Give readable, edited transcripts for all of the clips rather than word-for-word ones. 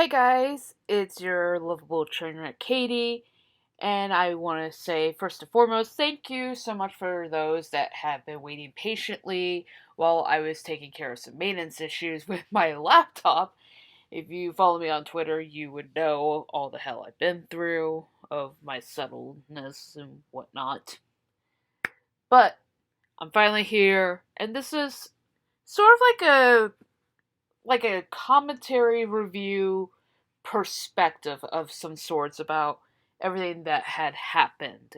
Hey guys, it's your lovable trainer Katie, and I want to say first and foremost, thank you so much for those that have been waiting patiently while I was taking care of some maintenance issues with my laptop. If you follow me on Twitter, you would know all the hell I've been through of my subtleness and whatnot. But I'm finally here, and this is sort of like a commentary review perspective of some sorts about everything that had happened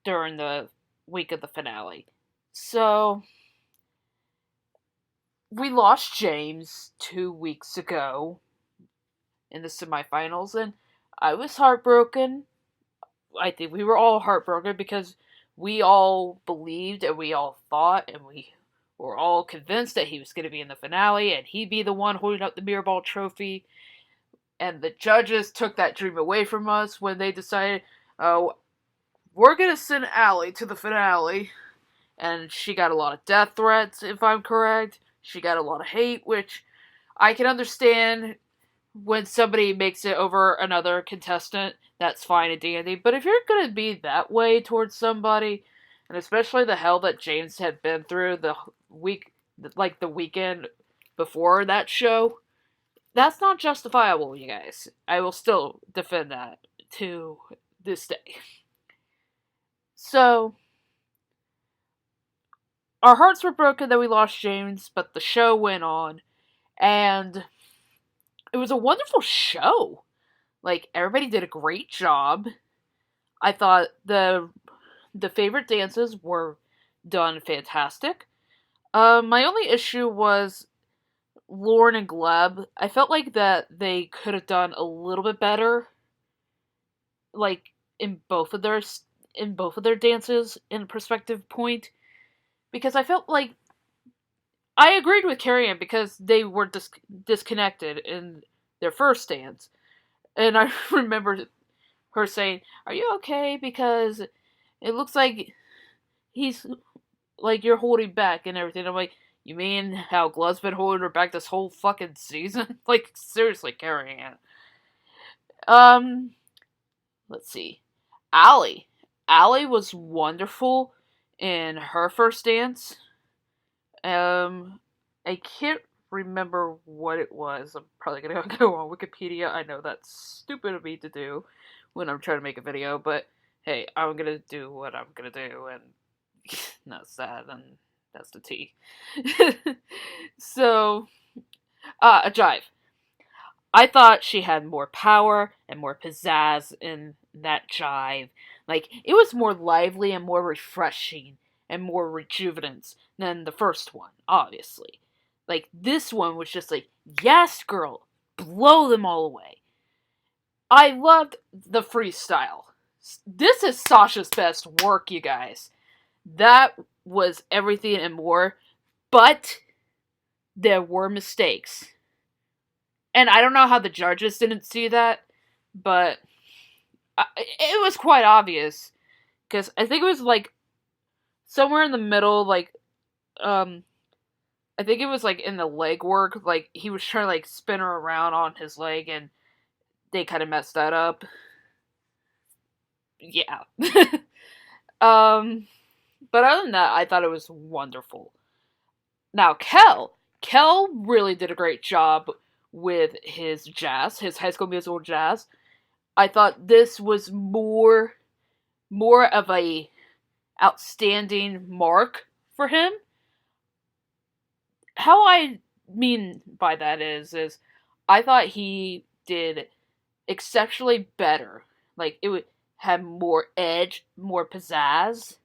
during the week of the finale. So, we lost James 2 weeks ago in the semifinals, and I was heartbroken. I think we were all heartbroken because we all believed and we all thought and we were all convinced that he was going to be in the finale and he'd be the one holding up the mirror ball trophy. And the judges took that dream away from us when they decided, oh, we're gonna send Allie to the finale. And she got a lot of death threats, if I'm correct. She got a lot of hate, which I can understand when somebody makes it over another contestant. That's fine and dandy. But if you're gonna be that way towards somebody, and especially the hell that James had been through the weekend before that show, that's not justifiable, you guys. I will still defend that to this day. So, our hearts were broken that we lost James, but the show went on, and it was a wonderful show. Like, everybody did a great job. I thought the favorite dances were done fantastic. My only issue was Lauren and Gleb. I felt like that they could have done a little bit better, like in both of their dances in perspective point, because I felt like I agreed with Carrie Ann because they were disconnected in their first dance, and I remember her saying, "Are you okay? Because it looks like he's like you're holding back and everything." I'm like, "You mean how Gluv's been holding her back this whole fucking season?" Like, seriously, Carrie Ann. Let's see. Allie. Allie was wonderful in her first dance. I can't remember what it was. I'm probably gonna go on Wikipedia. I know that's stupid of me to do when I'm trying to make a video, but hey, I'm gonna do what I'm gonna do, and that's that, and that's the tea. So, a jive. I thought she had more power and more pizzazz in that jive. Like, it was more lively and more refreshing and more rejuvenant than the first one, obviously. Like, this one was just like, yes, girl, blow them all away. I loved the freestyle. This is Sasha's best work, you guys. That was everything and more, but there were mistakes. And I don't know how the judges didn't see that, but it was quite obvious. Because I think it was like somewhere in the middle, like, I think it was like in the leg work, like he was trying to like spin her around on his leg and they kind of messed that up. Yeah. But other than that, I thought it was wonderful. Now, Kel really did a great job with his jazz, his High School Musical jazz. I thought this was more of a outstanding mark for him. How I mean by that is I thought he did exceptionally better. Like, it would have more edge, more pizzazz.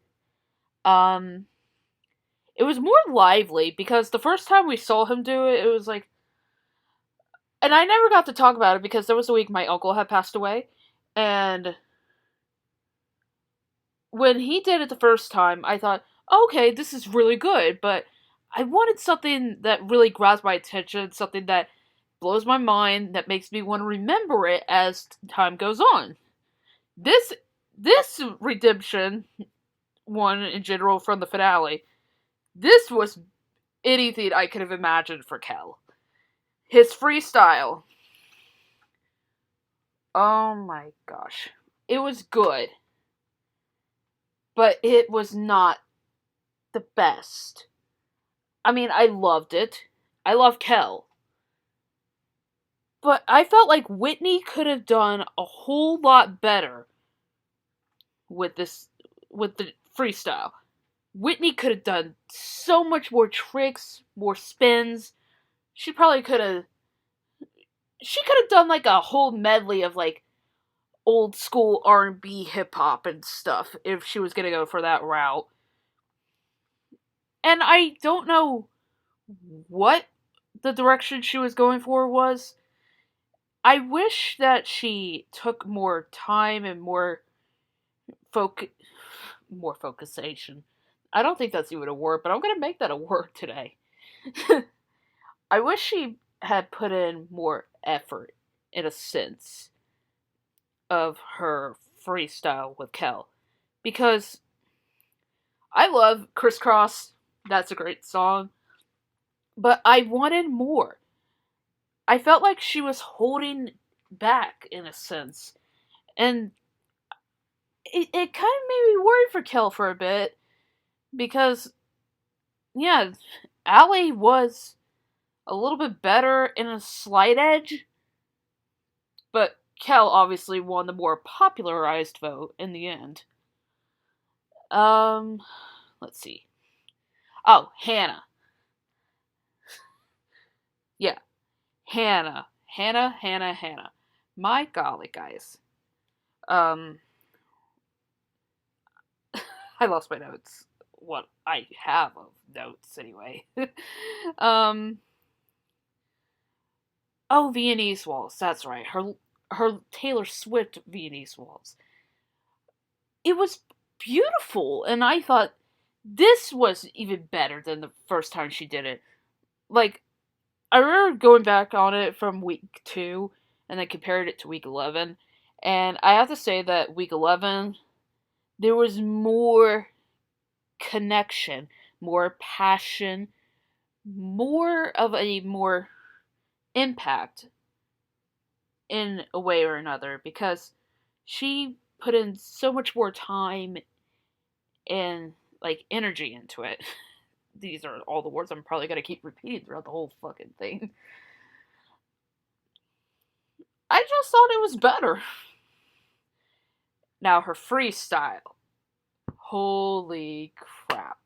It was more lively because the first time we saw him do it, it was like, and I never got to talk about it because there was a week my uncle had passed away, and when he did it the first time, I thought, okay, this is really good, but I wanted something that really grabs my attention, something that blows my mind, that makes me want to remember it as time goes on. This redemption one in general from the finale, this was anything I could have imagined for Kel. His freestyle. Oh my gosh. It was good, but it was not the best. I mean, I loved it. I love Kel. But I felt like Whitney could have done a whole lot better with this, with the freestyle. Whitney could have done so much more tricks, more spins. She probably could have. She could have done like a whole medley of like old school R&B, hip hop, and stuff if she was gonna go for that route. And I don't know what the direction she was going for was. I wish that she took more time and focus, more focusation. I don't think that's even a word, but I'm gonna make that a word today. I wish she had put in more effort, in a sense, of her freestyle with Kel. Because I love Crisscross, that's a great song, but I wanted more. I felt like she was holding back, in a sense. And it kind of made me worried for Kel for a bit, because, yeah, Allie was a little bit better in a slight edge, but Kel obviously won the more popularized vote in the end. Um, let's see. Oh, Hannah. Yeah, Hannah. Hannah. My golly, guys. Um, I lost my notes. What I have of notes, anyway. um, oh, Viennese Waltz. That's right. Her Taylor Swift Viennese Waltz. It was beautiful, and I thought this was even better than the first time she did it. Like, I remember going back on it from week 2, and then compared it to week 11, and I have to say that week 11, there was more connection, more passion, more of a more impact in a way or another, because she put in so much more time and like energy into it. These are all the words I'm probably gonna keep repeating throughout the whole fucking thing. I just thought it was better. Now her freestyle. Holy crap.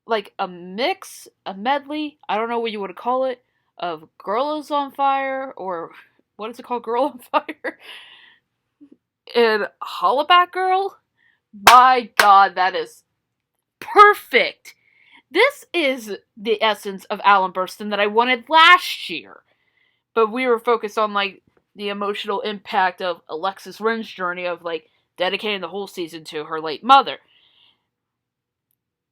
Like a mix, a medley, I don't know what you would call it, of Girl is on Fire, or what is it called? Girl on Fire? And Hollaback Girl? My god, that is perfect! This is the essence of Alan Burston that I wanted last year. But we were focused on, like, the emotional impact of Alexis Rin's journey of, like, dedicating the whole season to her late mother.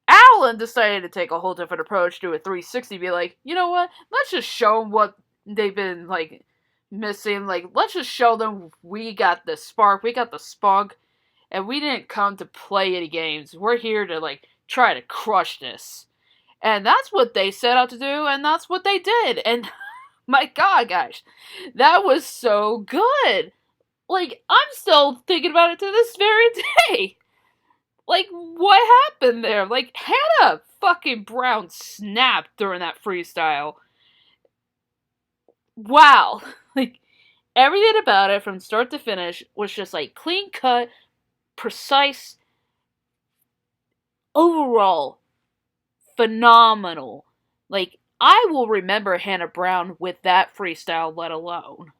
Alan decided to take a whole different approach, do a 360, be like, you know what? Let's just show them what they've been, like, missing. Like, let's just show them we got the spark, we got the spunk, and we didn't come to play any games. We're here to, like, try to crush this. And that's what they set out to do, and that's what they did. And my god, guys, that was so good. Like, I'm still thinking about it to this very day. Like, what happened there? Like, Hannah fucking Brown snapped during that freestyle. Wow. Like, everything about it from start to finish was just, like, clean cut, precise, overall phenomenal. Like, I will remember Hannah Brown with that freestyle, let alone.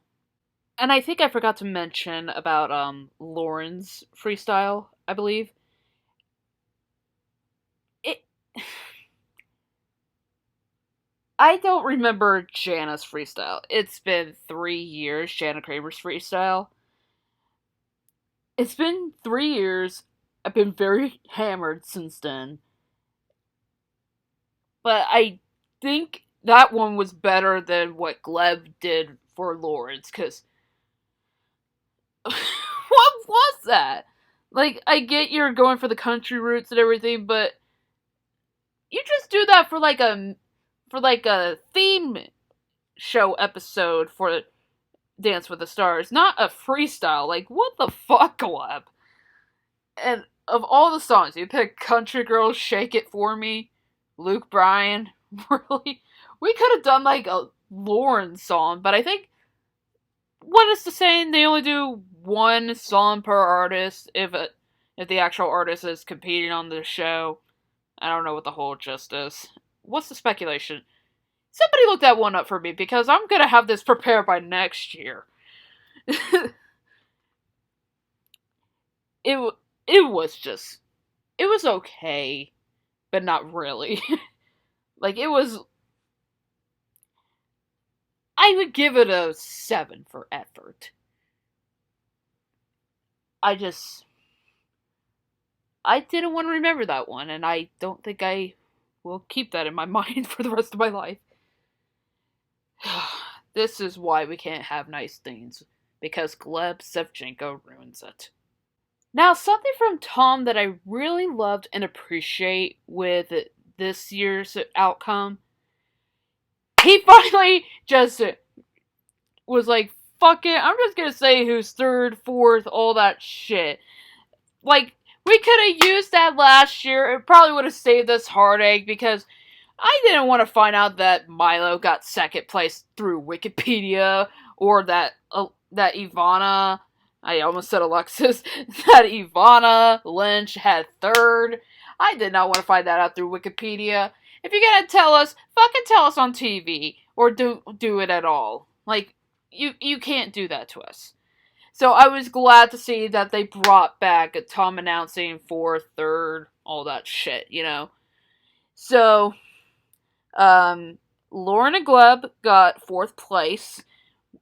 And I think I forgot to mention about Lauren's freestyle, I believe. It I don't remember Jana's freestyle. It's been 3 years, Jana Kramer's freestyle. It's been 3 years. I've been very hammered since then. But I think that one was better than what Gleb did for Lawrence, because what was that? Like, I get you're going for the country roots and everything, but you just do that for like a theme show episode for Dance with the Stars, not a freestyle. Like, what the fuck, Gleb? And of all the songs, you pick Country Girls, Shake It For Me, Luke Bryan. Really? We could have done like a Lauren song, but I think, what is the saying? They only do one song per artist if the actual artist is competing on the show. I don't know what the whole gist is. What's the speculation? Somebody look that one up for me, because I'm gonna have this prepared by next year. it it was just, it was okay, but not really. Like, it was, I would give it a 7 for effort. I just, I didn't want to remember that one, and I don't think I will keep that in my mind for the rest of my life. This is why we can't have nice things, because Gleb Sevchenko ruins it. Now, something from Tom that I really loved and appreciate with this year's outcome, he finally just was like, fuck it, I'm just gonna say who's third, fourth, all that shit. Like, we could have used that last year. It probably would have saved us heartache, because I didn't want to find out that Milo got second place through Wikipedia, or that Ivana, I almost said Alexis, that Ivana Lynch had third. I did not want to find that out through Wikipedia. If you're gonna tell us, fucking tell us on TV, or do it at all. Like, you can't do that to us. So I was glad to see that they brought back Tom announcing fourth, third, all that shit, you know. So, Lauren and Gleb got fourth place,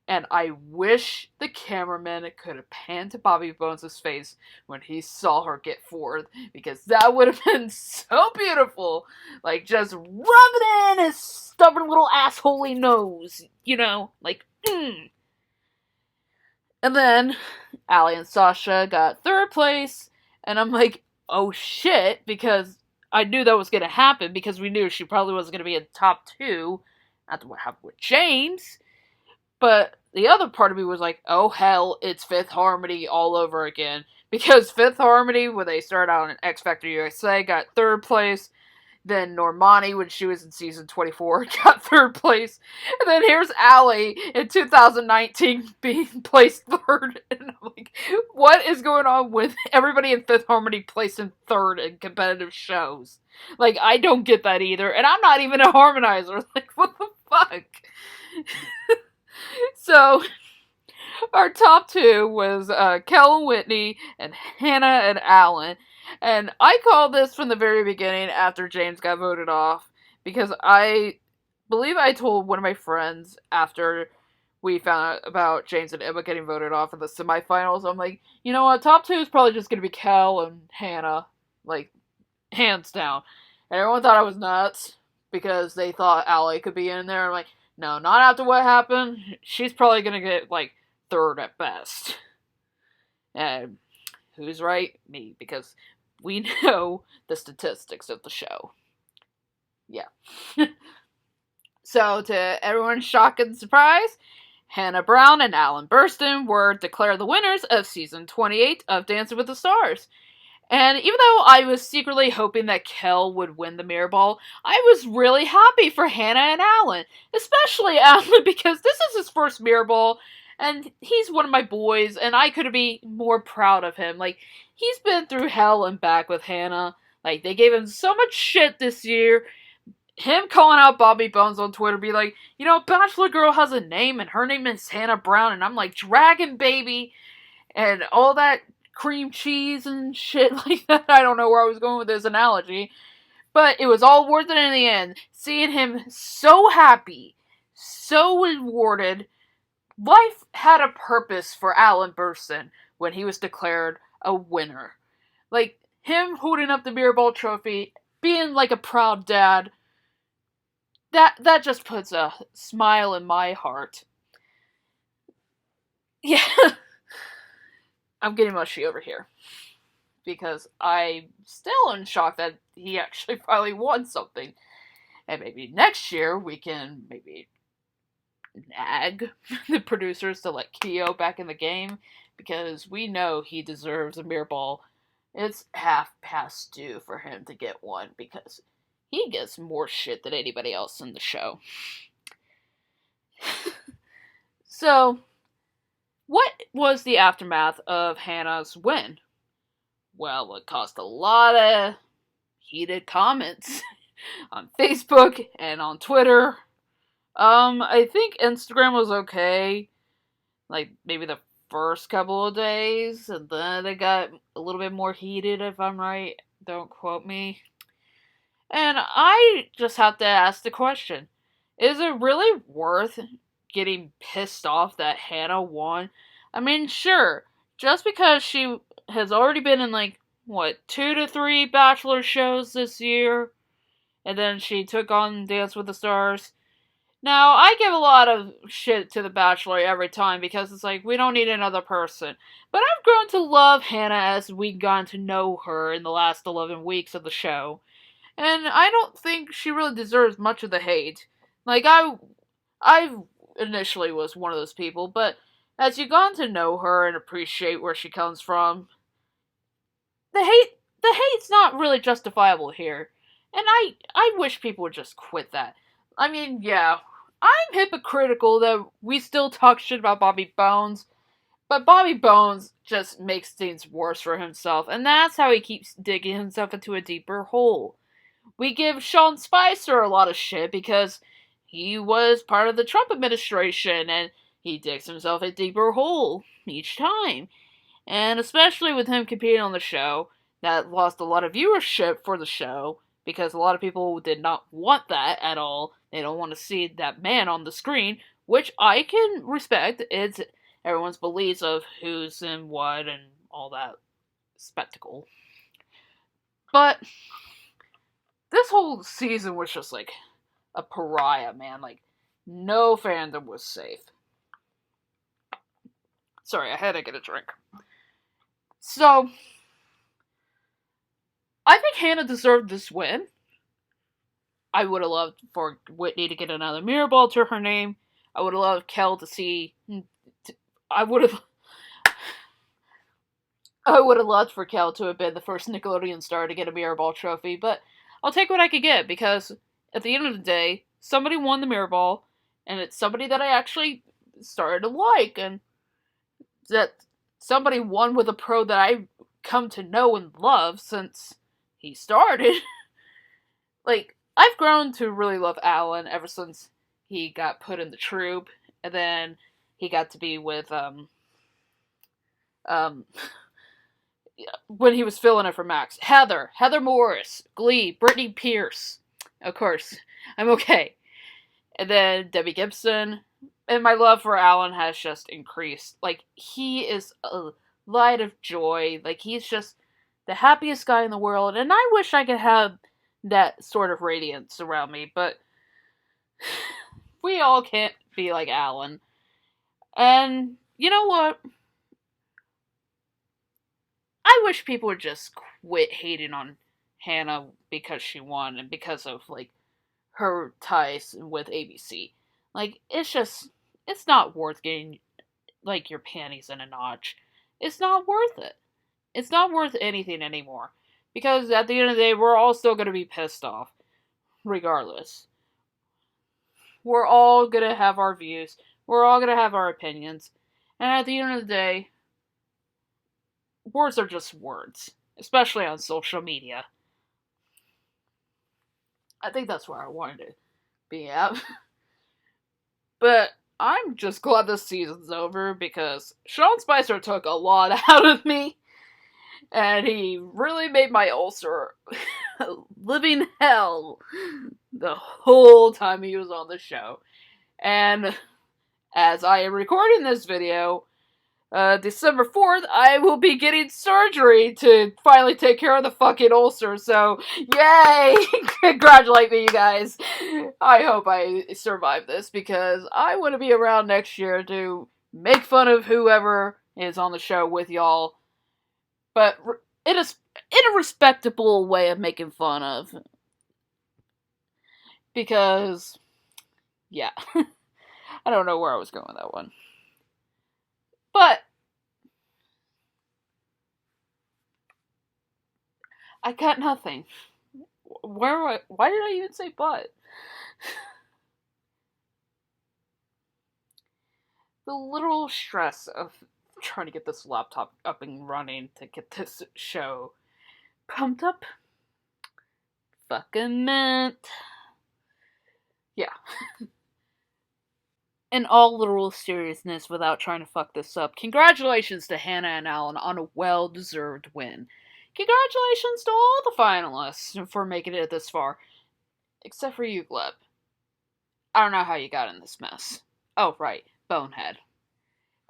and I wish the cameraman could have panned to Bobby Bones' face when he saw her get fourth, because that would have been so beautiful. Like, just rub it in his stubborn little assholey nose, you know, like, And then Allie and Sasha got third place, and I'm like, oh shit, because I knew that was going to happen, because we knew she probably wasn't going to be in top 2 after what happened with James. But the other part of me was like, oh hell, it's Fifth Harmony all over again. Because Fifth Harmony, when they started out in X Factor USA, got third place. Then Normani, when she was in season 24, got third place. And then here's Allie in 2019 being placed third. And I'm like, what is going on with everybody in Fifth Harmony placed in third in competitive shows? Like, I don't get that either. And I'm not even a harmonizer. Like, what the fuck? So, our top 2 was Kel and Whitney, and Hannah and Alan. And I called this from the very beginning after James got voted off, because I believe I told one of my friends after we found out about James and Emma getting voted off in the semifinals, I'm like, you know what, top 2 is probably just going to be Kel and Hannah, like, hands down. And everyone thought I was nuts, because they thought Allie could be in there. I'm like, no, not after what happened. She's probably going to get, like, third at best. And who's right? Me, because we know the statistics of the show. Yeah. So, to everyone's shock and surprise, Hannah Brown and Alan Burston were declared the winners of season 28 of Dancing with the Stars. And even though I was secretly hoping that Kel would win the mirror ball, I was really happy for Hannah and Alan. Especially Alan, because this is his first mirror ball, and he's one of my boys, and I could be more proud of him. Like, he's been through hell and back with Hannah. Like, they gave him so much shit this year. Him calling out Bobby Bones on Twitter, be like, you know, Bachelor Girl has a name, and her name is Hannah Brown, and I'm like, Dragon Baby, and all that cream cheese and shit like that. I don't know where I was going with this analogy, but it was all worth it in the end. Seeing him so happy, so rewarded. Life had a purpose for Alan Burston when he was declared a winner. Like, him holding up the mirror ball trophy, being like a proud dad, that just puts a smile in my heart. Yeah. I'm getting mushy over here, because I'm still in shock that he actually finally won something. And maybe next year we can maybe nag the producers to let Keo back in the game, because we know he deserves a mirror ball. It's half past due for him to get one, because he gets more shit than anybody else in the show. So, what was the aftermath of Hannah's win? Well, it caused a lot of heated comments on Facebook and on Twitter. I think Instagram was okay, like maybe the first couple of days, and then it got a little bit more heated, if I'm right. Don't quote me. And I just have to ask the question, is it really worth getting pissed off that Hannah won? I mean, sure, just because she has already been in, like, what, 2 to 3 Bachelor shows this year, and then she took on Dance with the Stars. Now, I give a lot of shit to The Bachelor every time, because it's like, we don't need another person. But I've grown to love Hannah as we've gotten to know her in the last 11 weeks of the show. And I don't think she really deserves much of the hate. Like, I initially was one of those people, but as you've gotten to know her and appreciate where she comes from, the hate's not really justifiable here. And I wish people would just quit that. I mean, yeah, I'm hypocritical that we still talk shit about Bobby Bones, but Bobby Bones just makes things worse for himself, and that's how he keeps digging himself into a deeper hole. We give Sean Spicer a lot of shit because he was part of the Trump administration, and he digs himself a deeper hole each time. And especially with him competing on the show, that lost a lot of viewership for the show, because a lot of people did not want that at all. They don't want to see that man on the screen, which I can respect. It's everyone's beliefs of who's and what and all that spectacle. But this whole season was just like a pariah, man. Like, no fandom was safe. Sorry, I had to get a drink. So, I think Hannah deserved this win. I would have loved for Whitney to get another mirror ball to her name. I would have loved Kel to see. I would have loved for Kel to have been the first Nickelodeon star to get a mirror ball trophy, but I'll take what I could get, because at the end of the day, somebody won the mirror ball, and it's somebody that I actually started to like, and that somebody won with a pro that I've come to know and love since he started. Like, I've grown to really love Alan ever since he got put in the troupe, and then he got to be with, when he was filling it for Max. Heather Morris, Glee, Brittany Pierce. Of course, I'm okay. And then Debbie Gibson. And my love for Alan has just increased. Like, he is a light of joy. Like, he's just the happiest guy in the world. And I wish I could have that sort of radiance around me. But we all can't be like Alan. And you know what? I wish people would just quit hating on Hannah because she won and because of, like, her ties with ABC. Like, it's not worth getting, like, your panties in a notch. It's not worth it. It's not worth anything anymore. Because at the end of the day, we're all still going to be pissed off. Regardless. We're all going to have our views. We're all going to have our opinions. And at the end of the day, words are just words. Especially on social media. I think that's where I wanted to be at. But I'm just glad this season's over, because Sean Spicer took a lot out of me. And he really made my ulcer living hell the whole time he was on the show. And as I am recording this video, December 4th, I will be getting surgery to finally take care of the fucking ulcer. So, yay! Congratulate me, you guys. I hope I survive this, because I want to be around next year to make fun of whoever is on the show with y'all. But it is in a respectable way of making fun of. Because, yeah. I don't know where I was going with that one. But I got nothing. Why did I even say but? The literal stress of trying to get this laptop up and running to get this show pumped up fucking meant. Yeah. In all literal seriousness, without trying to fuck this up, congratulations to Hannah and Alan on a well-deserved win. Congratulations to all the finalists for making it this far. Except for you, Gleb. I don't know how you got in this mess. Oh, right, Bonehead.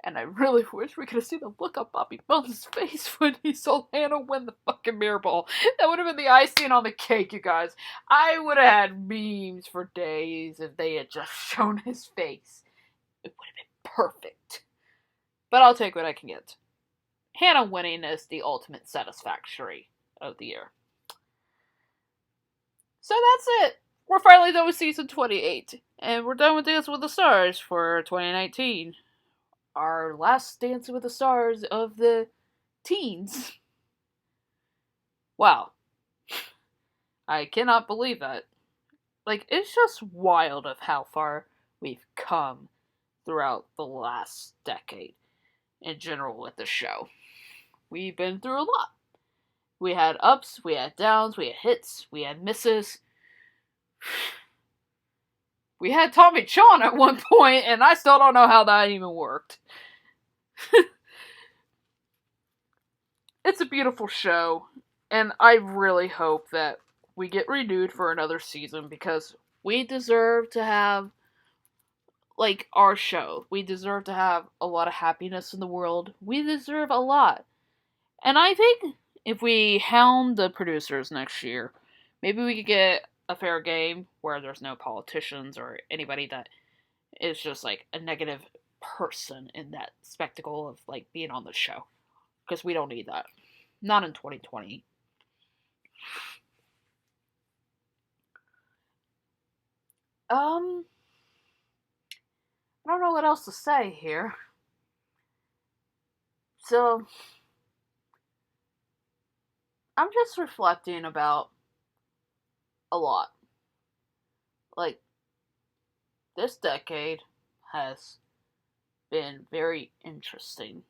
And I really wish we could have seen the look on Bobby Bones' face when he saw Hannah win the fucking mirror ball. That would have been the icing on the cake, you guys. I would have had memes for days if they had just shown his face. It would have been perfect. But I'll take what I can get. Hannah winning is the ultimate satisfactory of the year. So that's it. We're finally done with season 28. And we're done with Dance with the Stars for 2019. Our last Dance with the Stars of the teens. Wow. I cannot believe that. Like, it's just wild of how far we've come throughout the last decade in general with the show. We've been through a lot. We had ups, we had downs, we had hits, we had misses. We had Tommy Chong at one point, and I still don't know how that even worked. It's a beautiful show, and I really hope that we get renewed for another season, because we deserve to have, like, our show. We deserve to have a lot of happiness in the world. We deserve a lot. And I think if we hound the producers next year, maybe we could get a fair game where there's no politicians or anybody that is just like a negative person in that spectacle of like being on the show. Because we don't need that. Not in 2020. I don't know what else to say here. So, I'm just reflecting about a lot. Like, this decade has been very interesting.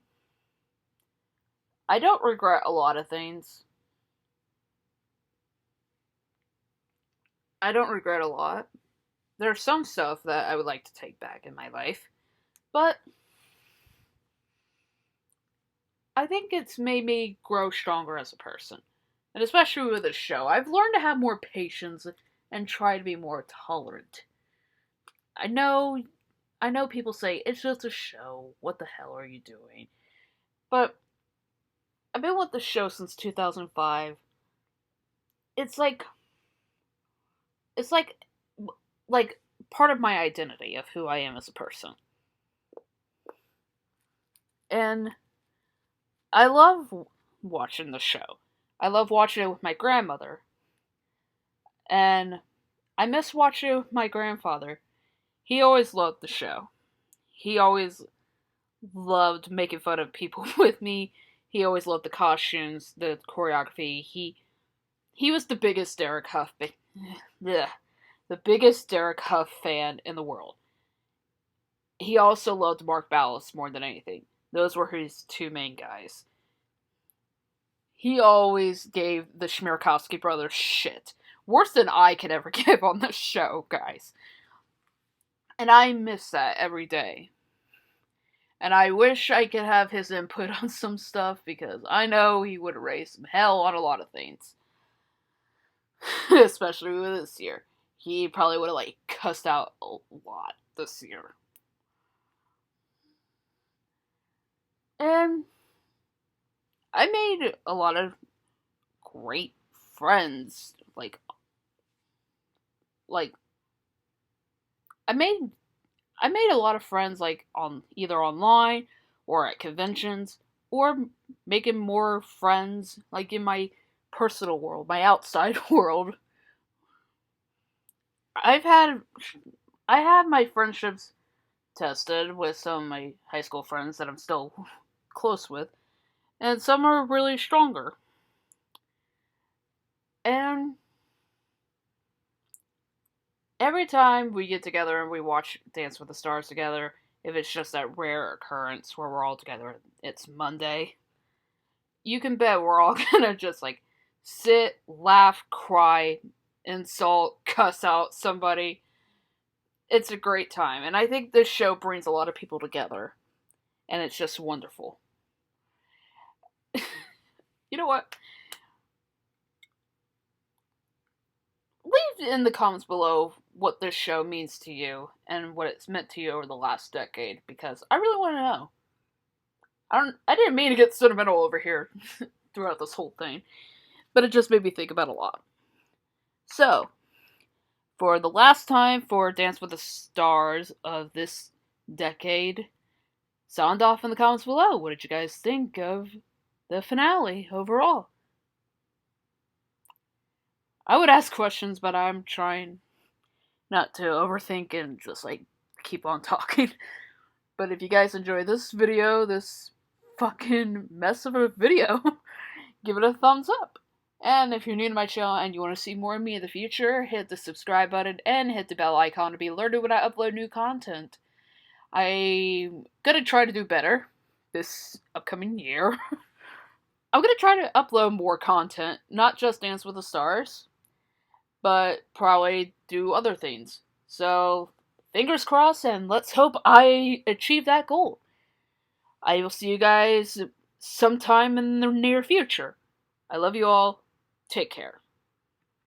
I don't regret a lot of things. I don't regret a lot. There's some stuff that I would like to take back in my life, but I think it's made me grow stronger as a person. And especially with this show, I've learned to have more patience and try to be more tolerant. I know people say, it's just a show, what the hell are you doing? But I've been with the show since 2005. It's like like part of my identity of who I am as a person. And I love watching the show. I love watching it with my grandmother. And I miss watching it with my grandfather. He always loved the show. He always loved making fun of people with me. He always loved the costumes, the choreography. He was the biggest Derek Huff the biggest Derek Huff fan in the world. He also loved Mark Ballas more than anything. Those were his two main guys. He always gave the Schmierkowski brothers shit. Worse than I could ever give on the show, guys. And I miss that every day. And I wish I could have his input on some stuff, because I know he would have raised some hell on a lot of things. Especially with this year. He probably would have, like, cussed out a lot this year. And I made a lot of great friends. Like I made a lot of friends, like, on either online or at conventions, or making more friends like in my personal world, my outside world. I have my friendships tested with some of my high school friends that I'm still close with, and some are really stronger. And every time we get together and we watch Dance with the Stars together, if it's just that rare occurrence where we're all together, it's Monday, you can bet we're all gonna just like sit, laugh, cry, insult, cuss out somebody. It's a great time, and I think this show brings a lot of people together, and it's just wonderful. You know what? Leave in the comments below what this show means to you and what it's meant to you over the last decade, because I really want to know. I didn't mean to get sentimental over here throughout this whole thing, but it just made me think about a lot. So, for the last time for Dance with the Stars of this decade, sound off in the comments below. What did you guys think of the finale overall? I would ask questions, but I'm trying not to overthink and just like keep on talking. But if you guys enjoy this video, this fucking mess of a video, give it a thumbs up. And if you're new to my channel and you want to see more of me in the future, hit the subscribe button and hit the bell icon to be alerted when I upload new content. I'm gonna try to do better this upcoming year. I'm gonna try to upload more content, not just Dance with the Stars, but probably do other things. So, fingers crossed, and let's hope I achieve that goal. I will see you guys sometime in the near future. I love you all. Take care.